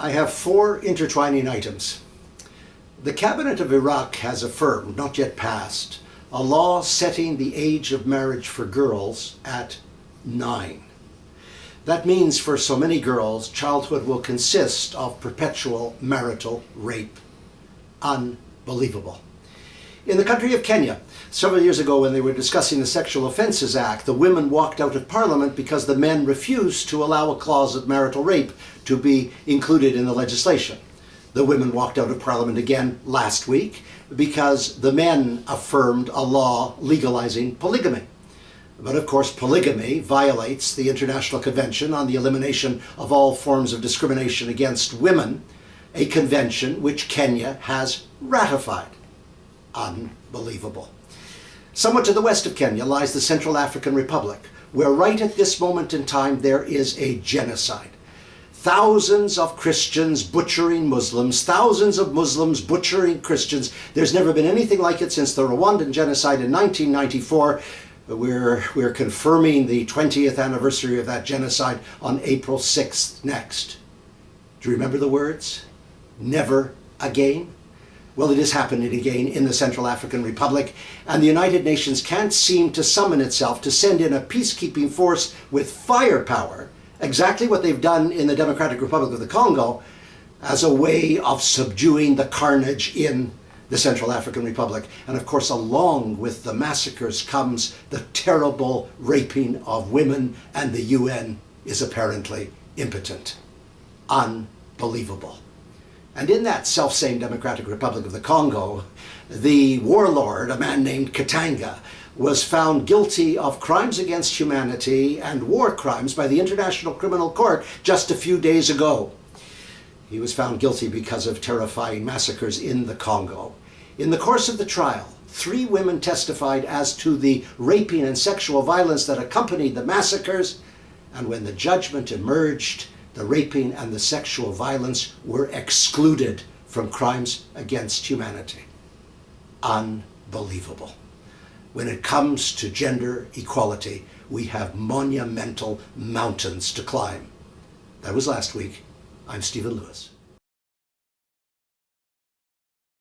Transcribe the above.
I have four intertwining items. The Cabinet of Iraq has affirmed, not yet passed, a law setting the age of marriage for girls at 9. That means for so many girls, childhood will consist of perpetual marital rape. Unbelievable. In the country of Kenya, several years ago when they were discussing the Sexual Offences Act, the women walked out of Parliament because the men refused to allow a clause of marital rape to be included in the legislation. The women walked out of Parliament again last week because the men affirmed a law legalizing polygamy. But of course, polygamy violates the International Convention on the Elimination of All Forms of Discrimination Against Women, a convention which Kenya has ratified. Unbelievable. Somewhat to the west of Kenya lies the Central African Republic, where right at this moment in time there is a genocide. Thousands of Christians butchering Muslims, thousands of Muslims butchering Christians. There's never been anything like it since the Rwandan genocide in 1994. We're confirming the 20th anniversary of that genocide on April 6th next. Do you remember the words? Never again? Well, it is happening again in the Central African Republic, and the United Nations can't seem to summon itself to send in a peacekeeping force with firepower, exactly what they've done in the Democratic Republic of the Congo, as a way of subduing the carnage in the Central African Republic. And of course, along with the massacres comes the terrible raping of women, and the UN is apparently impotent. Unbelievable. And in that self-same Democratic Republic of the Congo, the warlord, a man named Katanga, was found guilty of crimes against humanity and war crimes by the International Criminal Court just a few days ago. He was found guilty because of terrifying massacres in the Congo. In the course of the trial, 3 women testified as to the raping and sexual violence that accompanied the massacres, and when the judgment emerged, the raping and the sexual violence were excluded from crimes against humanity. Unbelievable. When it comes to gender equality, we have monumental mountains to climb. That was last week. I'm Stephen Lewis.